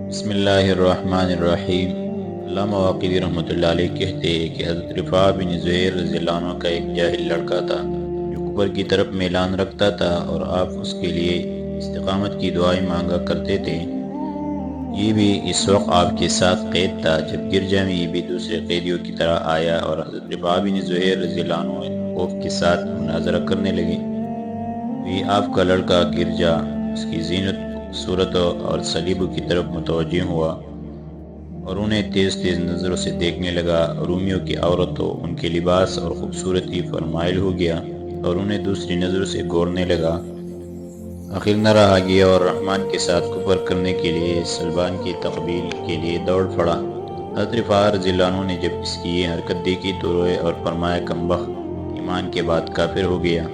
بسم اللہ الرحمن الرحیم۔ علامہ واقعی رحمۃ اللہ علیہ کہتے ہیں کہ حضرت رفاع بن زہیر رضی اللہ عنہ کا ایک جاہل لڑکا تھا جو کفر کی طرف میلان رکھتا تھا اور آپ اس کے لیے استقامت کی دعائیں مانگا کرتے تھے۔ یہ بھی اس وقت آپ کے ساتھ قید تھا جب گرجا میں یہ بھی دوسرے قیدیوں کی طرح آیا اور حضرت رفاع بن زہیر رضی اللہ عنہ خوف کے ساتھ مناظرہ کرنے لگے۔ یہ آپ کا لڑکا گرجا اس کی زینت صورتوں اور صلیبوں کی طرف متوجہ ہوا اور انہیں تیز تیز نظروں سے دیکھنے لگا۔ رومیوں کی عورتوں، ان کے لباس اور خوبصورتی پر مائل ہو گیا اور انہیں دوسری نظروں سے گورنے لگا۔ آخر نہ رہا گیا اور رحمان کے ساتھ کفر کرنے کے لیے صلبان کی تقبیل کے لیے دوڑ پڑا۔ حضرت رفاع رضی اللہ عنہ نے جب اس کی یہ حرکت دیکھی تو روئے اور فرمایا کمبخت، ایمان کے بعد کافر ہو گیا،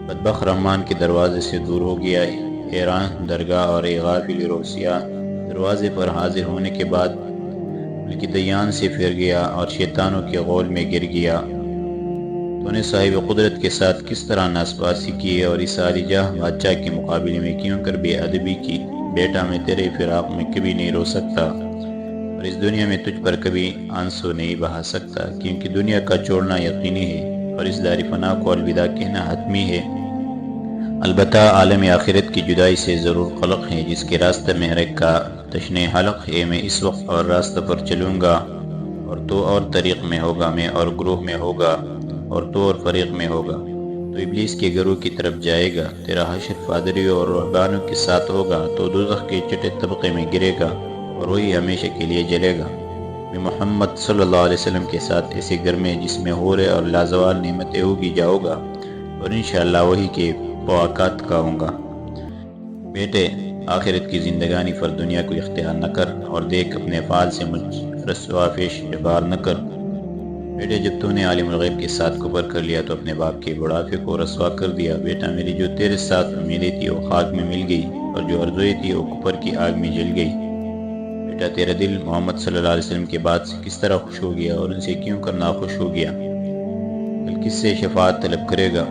بدبخت رحمان کے دروازے سے دور ہو گیا۔ حیران درگاہ اور غافل روسیہ دروازے پر حاضر ہونے کے بعد ملک دیان سے پھر گیا اور شیطانوں کے غول میں گر گیا۔ تو نے صاحب قدرت کے ساتھ کس طرح ناسپاسی کی اور اس عالی جاہ بادشاہ کے مقابلے میں کیوں کر بے ادبی کی؟ بیٹا، میں تیرے فراق میں کبھی نہیں رو سکتا اور اس دنیا میں تجھ پر کبھی آنسو نہیں بہا سکتا، کیونکہ دنیا کا چھوڑنا یقینی ہے اور اس دار فنا کو الوداع کہنا حتمی ہے۔ البتہ عالم آخرت کی جدائی سے ضرور خلق ہے جس کے راستہ محرک کا تشنے حلق ہے۔ میں اس وقت اور راستہ پر چلوں گا اور تو اور طریق میں ہوگا، میں اور گروہ میں ہوگا اور تو اور فریق میں ہوگا۔ تو ابلیس کے گروہ کی طرف جائے گا، تیرا حشر پادریوں اور رہبانوں کے ساتھ ہوگا، تو دوزخ کے چھٹے طبقے میں گرے گا اور وہی ہمیشہ کے لیے جلے گا۔ میں محمد صلی اللہ علیہ وسلم کے ساتھ ایسے گھر میں جس میں حور اور لازوال نعمتیں ہوگی جاؤ گا اور انشاءاللہ وہی کے فواکات کہوں گا۔ بیٹے، آخرت کی زندگانی پر دنیا کو اختیار نہ کر اور دیکھ اپنے افعال سے مجھ رسوا پیش اعتبار نہ کر۔ بیٹے، جب تو نے عالم الغیب کے ساتھ کفر کر لیا تو اپنے باپ کے بڑھاپے کو رسوا کر دیا۔ بیٹا میری، جو تیرے ساتھ امیدیں تھی وہ خاک میں مل گئی اور جو آرزوئیں تھی وہ کفر کی آگ میں جل گئی۔ بیٹا، تیرا دل محمد صلی اللہ علیہ وسلم کے بعد سے کس طرح خوش ہو گیا اور ان سے کیوں کر ناخوش ہو گیا؟ بل کس سے شفاعت طلب کرے گا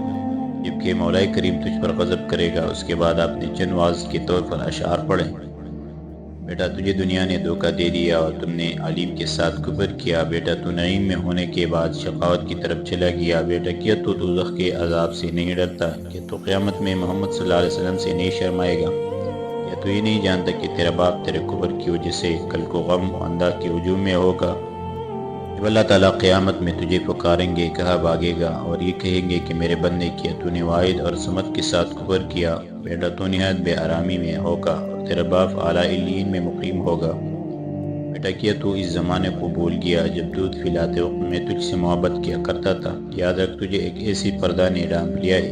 جبکہ مولا کریم تجھ پر غضب کرے گا؟ اس کے بعد آپ نے چند واعظ کے طور پر اشعار پڑھے۔ بیٹا، تجھے دنیا نے دھوکہ دے دیا اور تم نے علیم کے ساتھ کفر کیا۔ بیٹا، تو نعیم میں ہونے کے بعد شقاوت کی طرف چلا گیا۔ بیٹا، کیا تو دوزخ کے عذاب سے نہیں ڈرتا؟ کیا تو قیامت میں محمد صلی اللہ علیہ وسلم سے نہیں شرمائے گا؟ کیا تو یہ نہیں جانتا کہ تیرا باپ تیرے کفر کی وجہ سے کل کو غم و انداز کے ہجوم میں ہوگا؟ جب اللہ تعالیٰ قیامت میں تجھے پکاریں گے، کہا بھاگے گا اور یہ کہیں گے کہ میرے بندے، کیا تو نے واحد اور صمد کے ساتھ کفر کیا؟ بیٹا، تو نہایت بے آرامی میں ہوگا اور تیرا باپ اعلیٰ علیین میں مقیم ہوگا۔ بیٹا، کیا تو اس زمانے کو بھول گیا جب دودھ پلاتے وقت میں تجھ سے محبت کیا کرتا تھا؟ یاد رکھ، تجھے ایک ایسی پردہ نے ڈھانپ لیا ہے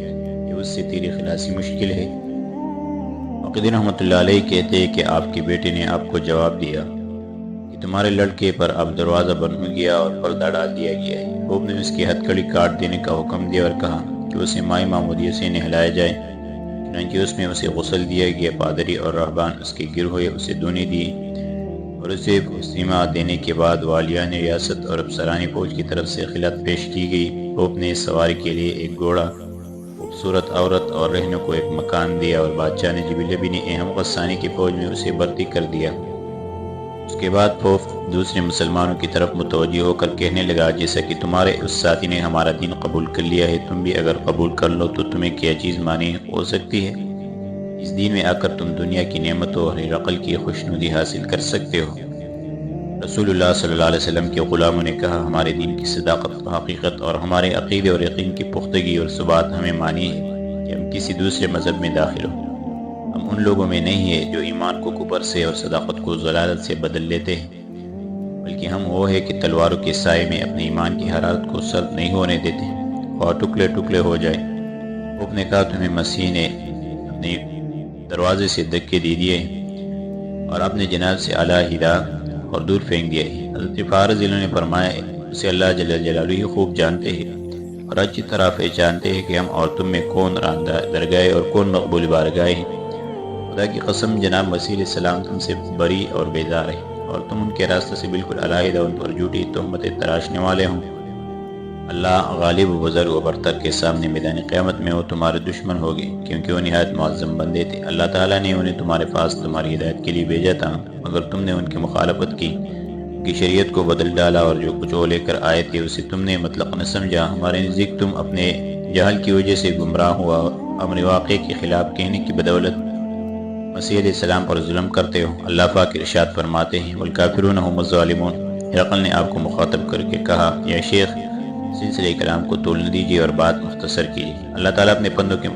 کہ اس سے تیری خلاصی مشکل ہے۔ واقعی رحمۃ اللہ علیہ کہتے ہیں کہ آپ کے بیٹے نے آپ کو جواب دیا کہ تمہارے لڑکے پر اب دروازہ بند ہو گیا اور پردہ ڈال دیا گیا ہے۔ خوب نے اس کی ہتھکڑی کاٹ دینے کا حکم دیا اور کہا کہ اسے مائع معمودیہ سے نہلایا جائے۔ چنانچہ اس میں اسے غسل دیا گیا۔ پادری اور رہبان اس کے گر ہوئے اسے دھونے دیے اور اسے خصیمہ دینے کے بعد والیان ریاست اور افسرانی فوج کی طرف سے خلعت پیش کی گئی۔ خوب نے سواری کے لیے ایک گھوڑا، خوبصورت عورت اور رہنوں کو ایک مکان دیا اور بادشاہ نے جبیل بن اہم غسانی کی فوج میں اسے بھرتی کر دیا۔ اس کے بعد پوف دوسرے مسلمانوں کی طرف متوجہ ہو کر کہنے لگا، جیسا کہ تمہارے اس ساتھی نے ہمارا دین قبول کر لیا ہے، تم بھی اگر قبول کر لو تو تمہیں کیا چیز مانی ہو سکتی ہے؟ اس دین میں آ کر تم دنیا کی نعمتوں اور عقل کی خوشنودی حاصل کر سکتے ہو۔ رسول اللہ صلی اللہ علیہ وسلم کے غلاموں نے کہا، ہمارے دین کی صداقت و حقیقت اور ہمارے عقیدے اور یقین کی پختگی اور ثبات ہمیں مانی ہے کہ ہم کسی دوسرے مذہب میں داخل ہوں۔ ہم ان لوگوں میں نہیں ہیں جو ایمان کو کفر سے اور صداقت کو ضلالت سے بدل لیتے ہیں، بلکہ ہم وہ ہے کہ تلواروں کے سائے میں اپنے ایمان کی حرارت کو سرد نہیں ہونے دیتے، اور ٹکڑے ٹکڑے ہو جائے۔ خوب نے کہا، تمہیں مسیح نے اپنے دروازے سے دھکے دے دیے اور اپنے جناب سے اعلیٰ ہلا اور دور پھینک دیا ہے۔ حضرت رفاع رضی اللہ عنہ نے فرمایا، اسے اللہ جل جلالہ ہی خوب جانتے ہیں اور اچھی طرح پہچانتے ہیں کہ ہم اور تم میں کون راندہ درگاہ اور کون مقبول بارگاہ ہے۔ خدا کی قسم، جناب مسیح علیہ السلام تم سے بری اور بیزار ہے اور تم ان کے راستہ سے بالکل علیحدہ، ان پر جھوٹی تہمتیں تراشنے والے ہوں۔ اللہ غالب و بزرگ و برتر کے سامنے میدان قیامت میں وہ تمہارے دشمن ہوگے، کیونکہ وہ نہایت معظم بندے تھے۔ اللہ تعالیٰ نے انہیں تمہارے پاس تمہاری ہدایت کے لیے بھیجا تھا، مگر تم نے ان کی مخالفت کی، ان کی شریعت کو بدل ڈالا، اور جو کچھ وہ لے کر آئے تھے اسے تم نے مطلق نہ سمجھا۔ ہمارے نزدیک تم اپنے جہل کی وجہ سے گمراہ ہوا، امر واقع کے خلاف کہنے کی بدولت مسیح علیہ السلام پر ظلم کرتے ہو۔ اللہ پاک ارشاد فرماتے ہیں والکافرون هم الظالمون۔ ہرقل نے آپ کو مخاطب کر کے کہا، یا شیخ سلسلے کلام کو تولنے دیجیے اور بات مختصر کیجیے۔ اللہ تعالیٰ اپنے بندوں کے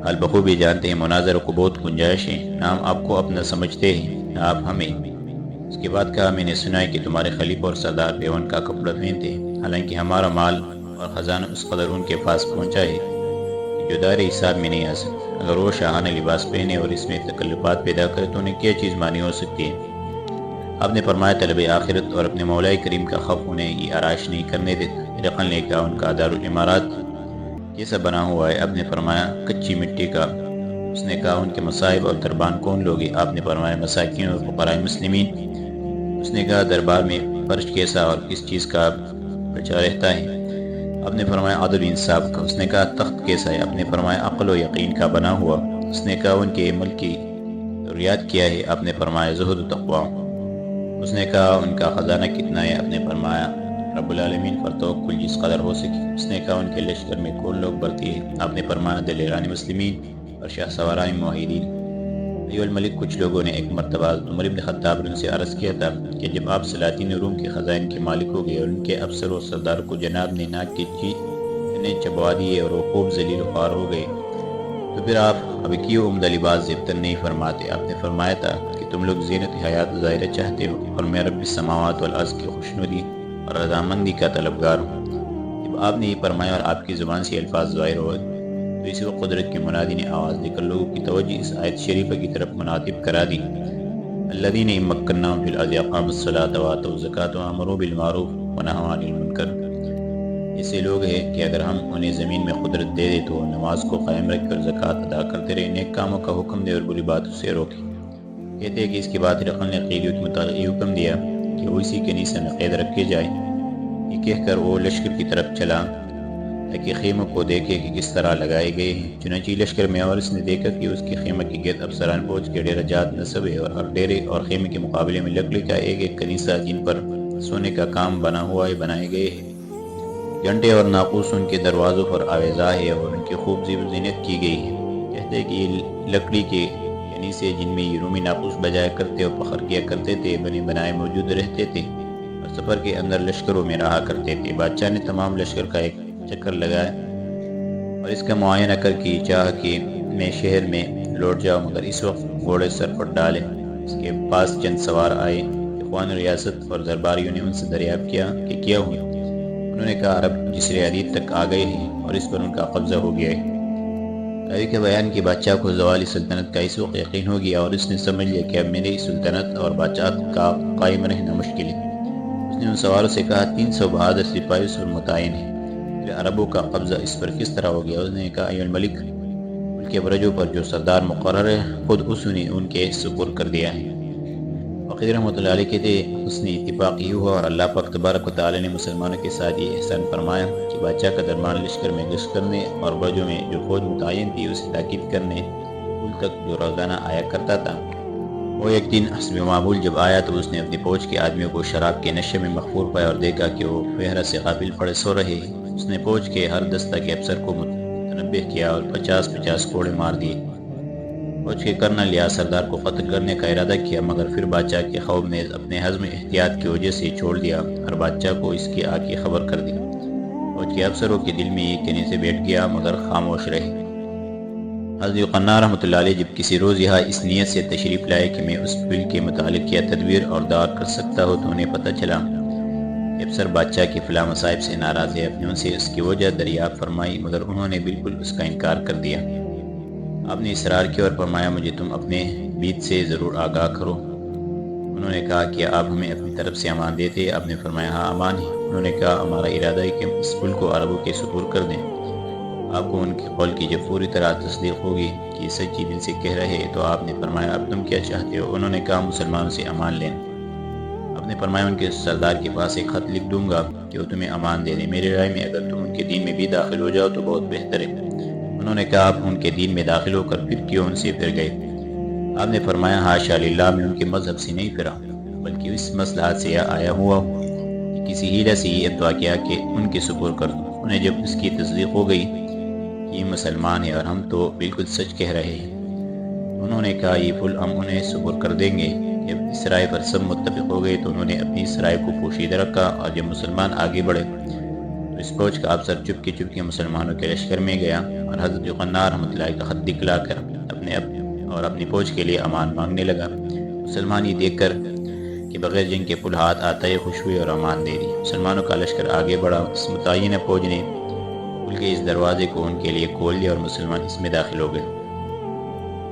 حال بخوبی جانتے ہیں، مناظروں کو بہت گنجائش ہے، نہ ہم آپ کو اپنا سمجھتے ہیں نہ آپ ہمیں۔ اس کے بعد کہا، میں نے سنا ہے کہ تمہارے خلیفہ اور سردار پیون کا کپڑا پہنتے ہیں، حالانکہ ہمارا مال اور خزانہ اس قدر ان کے پاس پہنچا ہے کہ جو دائرۂ حساب میں نہیں آ سکتے۔ اگر وہ شاہانہ لباس پہنے اور اس میں تکلفات پیدا کرے تو انہیں کیا چیز مانی ہو سکتی ہے؟ آپ نے فرمایا طلب آخرت اور اپنے مولا کریم کا خوف انہیں یہ آرائش نہیں کرنے دیتا۔ ہرقل نے کہا، ان کا دارالامارات کیسا بنا ہوا ہے؟ آپ نے فرمایا کچی مٹی کا۔ اس نے کہا، ان کے مصائب اور دربان کون لوگ ہیں؟ آپ نے فرمایا مساکین اور فقراء مسلمین۔ اس نے کہا، دربار میں فرش کیسا اور کس چیز کا بچا رہتا ہے؟ آپ نے فرمایا عدل و انصاف کا۔ اس نے کہا، تخت کیسا ہے؟ آپ نے فرمایا عقل و یقین کا بنا ہوا۔ اس نے کہا، ان کے عمل کی ضروریات کیا ہے؟ آپ نے فرمایا زہد و تقوی۔ اس نے کہا، ان کا خزانہ کتنا ہے؟ آپ نے فرمایا رب العالمین پر توکل جس قدر ہو سکے۔ اس نے کہا، ان کے لشکر میں کون لوگ بھرتی ہیں؟ آپ نے فرمایا دلیران مسلمین اور شاہ سواران موحدین۔ ایو الملک، کچھ لوگوں نے ایک مرتبہ عمر بن خطاب نے سے عرض کیا تھا کہ جب آپ سلاطین روم کے خزائن کے مالک ہو گئے اور ان کے افسر و سردار کو جناب نے ناک کی چیزیں چبوا دیے اور وہ خوب ذلیل و خوار ہو گئے تو پھر آپ اب کیوں عمدہ لباس زیبتن نہیں فرماتے؟ آپ نے فرمایا تھا کہ تم لوگ زینت حیات ظاہرہ چاہتے ہو اور میں رب السماوات والارض کی خوشنودی اور رضامندی کا طلبگار ہوں۔ جب آپ نے یہ فرمایا اور آپ کی زبان سے الفاظ ظاہر ہوئے تو اسی وقت قدرت کے منادی نے آواز دے کر لوگوں کی توجہ اس آیت شریفہ کی طرف منعطف کرا دی، الذین ان مکناہم فی الارض اقاموا الصلاۃ وآتوا الزکاۃ وامروا بالمعروف ونہوا عن المنکر۔ ایسے لوگ ہیں کہ اگر ہم انہیں زمین میں قدرت دے دے تو نماز کو قائم رکھ کر زکوٰۃ ادا کرتے رہے، نیک کاموں کا حکم دے اور بری باتوں سے روکے۔ کہتے ہیں کہ اس کے بعد ہرقل نے قیدیوں کے متعلق یہ حکم دیا کہ وہ اسی کنیسے میں قید رکھے جائیں۔ یہ کہہ کر وہ لشکر کی طرف چلا تاکہ خیموں کو دیکھے کہ کس طرح لگائے گئے ہیں۔ چنانچہ لشکر میں اور اس نے دیکھا کہ اس کے خیمہ کے گرد افسران فوج کے ڈیرہ جات نصب ہے اور ہر ڈیرے اور خیمے کے مقابلے میں لکڑی کا ایک ایک کنیسہ جن پر سونے کا کام بنا ہوا ہے بنائے گئے ہیں۔ گھنٹے اور ناقوس ان کے دروازوں پر آویزاں ہے اور ان کی خوب زیب و زینت کی گئی ہے۔ کہتے ہیں کہ یہ لکڑی کے کنیسے جن میں یہ رومی ناقوس بجایا کرتے اور فخر کیا کرتے تھے بنے بنائے موجود رہتے تھے اور سفر کے اندر لشکروں میں رہا کرتے تھے۔ بادشاہ نے تمام لشکر کا ایک چکر لگایا اور اس کا معائنہ کر کے چاہا کہ میں شہر میں لوٹ جاؤں، مگر اس وقت گھوڑے سر پر ڈالے اس کے پاس چند سوار آئے۔ اخوان ریاست اور درباریوں نے ان سے دریافت کیا کہ کیا ہوا؟ انہوں نے کہا عرب جسر عدید تک آ گئے ہیں اور اس پر ان کا قبضہ ہو گیا ہے۔ تاریخ بیان کی بادشاہ کو زوال سلطنت کا اس وقت یقین ہو گیا اور اس نے سمجھ لیا کہ اب میری سلطنت اور بادشاہت کا قائم رہنا مشکل ہے۔ اس نے ان سواروں سے کہا 300 بہادر سپاہی اس پر متعین ہیں، پھر عربوں کا قبضہ اس پر کس طرح ہو گیا؟ اس نے کہا ایو الملک، ملک برجوں پر جو سردار مقرر ہے خود اس نے ان کے سپرد کر دیا ہے۔ فقیر رحمۃ اللہ علیہ کہتے اس نے اتفاق یہ ہوا اور اللہ پاک تبارک و تعالی نے مسلمانوں کے ساتھ یہ احسان فرمایا کہ بادشاہ کا دربار لشکر میں گشت کرنے اور برجوں میں جو فوج متعین تھی اسے تاکید کرنے پل تک جو روزانہ آیا کرتا تھا۔ وہ ایک دن حسب معمول جب آیا تو اس نے اپنی فوج کے آدمیوں کو شراب کے نشے میں مغفور پایا اور دیکھا کہ وہ فہرست سے قابل پڑے سو رہے۔ اس نے فوج کے ہر دستہ کے افسر کو متنبہ کیا اور 50 کوڑے مار دیے۔ فوج کے کرنل یا سردار کو قتل کرنے کا ارادہ کیا، مگر پھر بادشاہ کے خوف نے اپنے حزم احتیاط کی وجہ سے چھوڑ دیا اور بادشاہ کو اس کی آ کے خبر کر دی۔ فوج کے افسروں کے دل میں یہ کہنے سے بیٹھ گیا مگر خاموش رہے۔ حضرت قناع رحمۃ اللہ علیہ جب کسی روز یہاں اس نیت سے تشریف لائے کہ میں اس بل کے متعلق کیا تدبیر اور دعا کر سکتا ہوں تو انہیں پتہ چلا کہ افسر بادشاہ کی فلاں مصائب سے ناراض ہے۔ اپنے ان سے اس کی وجہ دریافت فرمائی مگر انہوں نے بالکل اس کا انکار کر دیا۔ آپ نے اصرار کیا اور فرمایا مجھے تم اپنے بیت سے ضرور آگاہ کرو۔ انہوں نے کہا کہ آپ ہمیں اپنی طرف سے امان دیتے؟ آپ نے فرمایا ہاں امان ہے۔ انہوں نے کہا ہمارا ارادہ ہے کہ ہم اس پل کو عربوں کے سپرد کر دیں۔ آپ کو ان کے قول کی جب پوری طرح تصدیق ہوگی کہ یہ سچی دل سے کہہ رہے تو آپ نے فرمایا اب تم کیا چاہتے ہو؟ انہوں نے کہا مسلمانوں سے امان لینا۔ آپ آپ نے فرمایا ان کے سردار کے پاس ایک خط لکھ دوں گا کہ وہ تمہیں امان دے دیں، میری رائے میں اگر تم ان کے دین میں بھی داخل ہو جاؤ تو بہت بہتر ہے۔ انہوں نے کہا آپ ان کے دین میں داخل ہو کر پھر کیوں ان سے پھر گئے؟ آپ نے فرمایا حاشا للہ، میں ان کے مذہب سے نہیں پھرا، بلکہ اس مصلحت سے آیا ہوا ہوں کہ کسی ہیلہ سے یہ ابتوا کیا کہ ان کے سپر کر دوں۔ انہیں جب اس کی تصدیق ہو گئی کہ یہ مسلمان ہے اور ہم تو بالکل سچ کہہ رہے ہیں، انہوں نے کہا یہ پھول ہم انہیں سپر کر دیں گے۔ جب اس رائے پر سب متفق ہو گئے تو انہوں نے اپنی اس رائے کو پوشیدہ رکھا، اور جب مسلمان آگے بڑھے تو اس فوج کا افسر چپکے مسلمانوں کے لشکر میں گیا اور حضرت یوحنا رحمۃ اللہ کا خط دکھلا کر اپنی فوج کے لیے امان مانگنے لگا۔ مسلمان یہ دیکھ کر کہ بغیر جنگ کے پھول ہاتھ آتا ہی خوش ہوئے اور امان دے دی۔ مسلمانوں کا لشکر آگے بڑھا، اس متعینہ فوج نے پھول کے اس دروازے کو ان کے لیے کھول دیا اور مسلمان اس میں داخل ہو گئے۔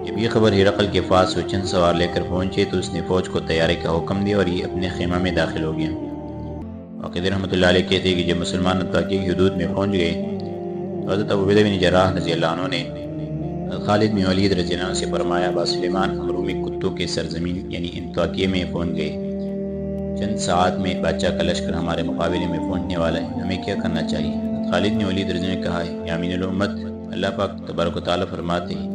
جب یہ خبر ہرقل کے پاس وہ چند سوار لے کر پہنچے تو اس نے فوج کو تیاری کا حکم دیا اور یہ اپنے خیمہ میں داخل ہو گیا۔ واقعی رحمۃ اللہ علیہ کہتے ہیں کہ جب مسلمان انطاکیہ کی حدود میں پہنچ گئے تو حضرت ابو عبیدہ بن جراح رضی اللہ عنہ نے خالد بن ولید رضی اللہ عنہ سے فرمایا ابا سلیمان، ہم رومی کتوں کے سرزمین یعنی انطاکیہ میں پہنچ گئے، چند ساعت میں بادشاہ کا لشکر ہمارے مقابلے میں پہنچنے والا ہے، ہمیں کیا کرنا چاہیے؟ خالد بن ولید رضی اللہ عنہ نے کہا ہے یا امین الامت، اللہ پاک تبارک و تعالیٰ فرماتے ہیں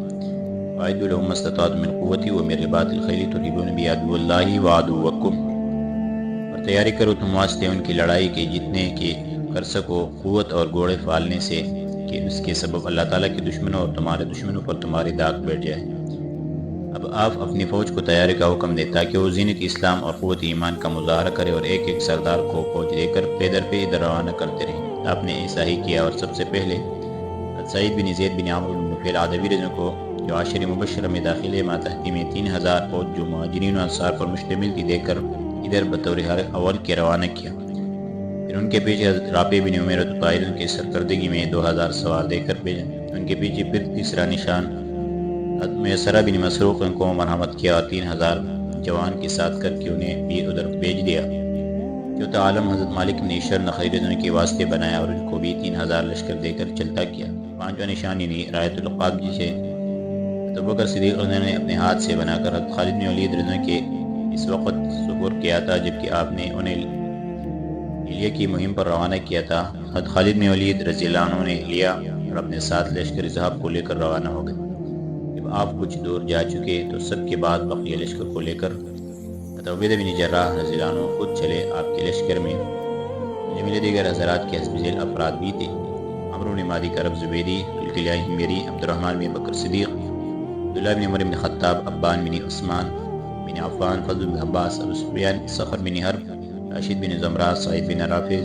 وَأَعِدُّوا لَهُم مَّا اسْتَطَعْتُم مِّن قُوَّةٍ وَمِن رِّبَاطِ الْخَيْلِ تُرْهِبُونَ بِعَدُوِّ اللَّهِ وَعَدُوَّكُمْ، اور تیاری کرو تم واسطے ان کی لڑائی کے جتنے کہ کر سکو قوت اور گھوڑے پالنے سے کہ اس کے سبب اللہ تعالیٰ کے دشمنوں اور تمہارے دشمنوں پر تمہاری داغ بیٹھ جائے۔ اب آپ اپنی فوج کو تیاری کا حکم دے تاکہ وہ زینت اسلام اور قوت ایمان کا مظاہرہ کرے اور ایک ایک سردار کو فوج دے کر پیدر پہ ادھر روانہ کرتے رہے۔ آپ نے ایسا ہی کیا اور سب سے پہلے سعید بن زید بن عمرو بن نفیل عدوی رضی کو جو عاشر مبشرہ میں داخل ہے ماتحتی میں 3000 فوج جو مہاجرین و انصار پر مشتمل تھی دے کر ادھر بطور اول کے روانہ کیا۔ پھر ان کے پیچھے حضرت رافع بن عمیرۃ الطائر کی سرکردگی میں 2000 سوار دے کر بھیجا۔ ان کے پیچھے پھر تیسرا نشان حضرت میسرہ بن مسروق کو مرحمت کیا اور 3000 جوان کے ساتھ کر کے انہیں بھی ادھر بھیج دیا۔ چوتھا عالم حضرت مالک نے اشر نخیر کے واسطے بنایا اور ان کو بھی 3000 لشکر دے کر چلتا کیا۔ پانچواں نشان یعنی رایت العقاب جسے ابوبکر صدیق رضی اللہ عنہ نے اپنے ہاتھ سے بنا کر حضرت خالد بن ولید رضی اللہ عنہ کے اس وقت سپرد کیا تھا جبکہ آپ نے انہیں لیہ کی مہم پر روانہ کیا تھا۔ حضرت خالد بن ولید رضی اللہ عنہ نے لیا اور اپنے ساتھ لشکر ذہب کو لے کر روانہ ہو گئے۔ جب آپ کچھ دور جا چکے تو سب کے بعد بقیہ لشکر کو لے کر حضرت عبیدہ بن جراح رضی اللہ عنہ خود چلے۔ آپ کے لشکر میں جمیل دیگر حضرات کے حسب ذیل افراد بھی تھے۔ عمرو بن مادی کرب زبیری، القلیہ ہمیری، عبد الرحمن بن بکر صدیق، عبداللہ بن عمر بن خطاب، ابان بن عثمان بن عفان، فضل بن عباس، ابو سفیان، صخر بن حرب، راشد بن زمرہ، سعید بن رافع،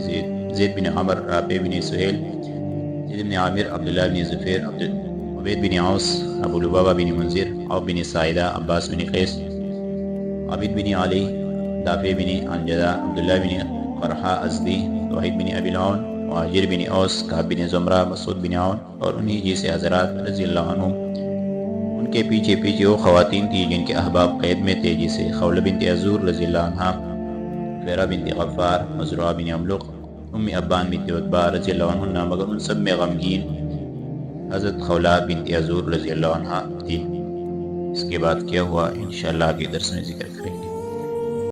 زید بن عمر، رافع بن سہیل، زید بن عامر، عبداللہ بن زفیر، عبید بن عوس، ابو لبابہ بن منذر، عوف بن سعیدہ، عباس بن قیس، عبید بن علی، دافع بن انجدہ، عبداللہ بن قرحہ ازدی، توحید بن ابی العون، مہاجر بن اوس، کعب بن زمرہ، مسعود بن عون اور انہی جیسے حضرات رضی اللہ عنہ۔ ان کے پیچھے وہ خواتین تھی جن کے احباب قید میں تھے جیسے خولہ بنت عزور رضی اللہ عنہ، فیرہ بنت غفار، مزروعہ بن املق، ام ابان بنت عتبہ رضی اللہ عنہ، مگر ان سب میں غمگین حضرت خولہ بنت عزور رضی اللہ عنہ تھی۔ اس کے بعد کیا ہوا انشاءاللہ آگے درس میں ذکر کریں گے۔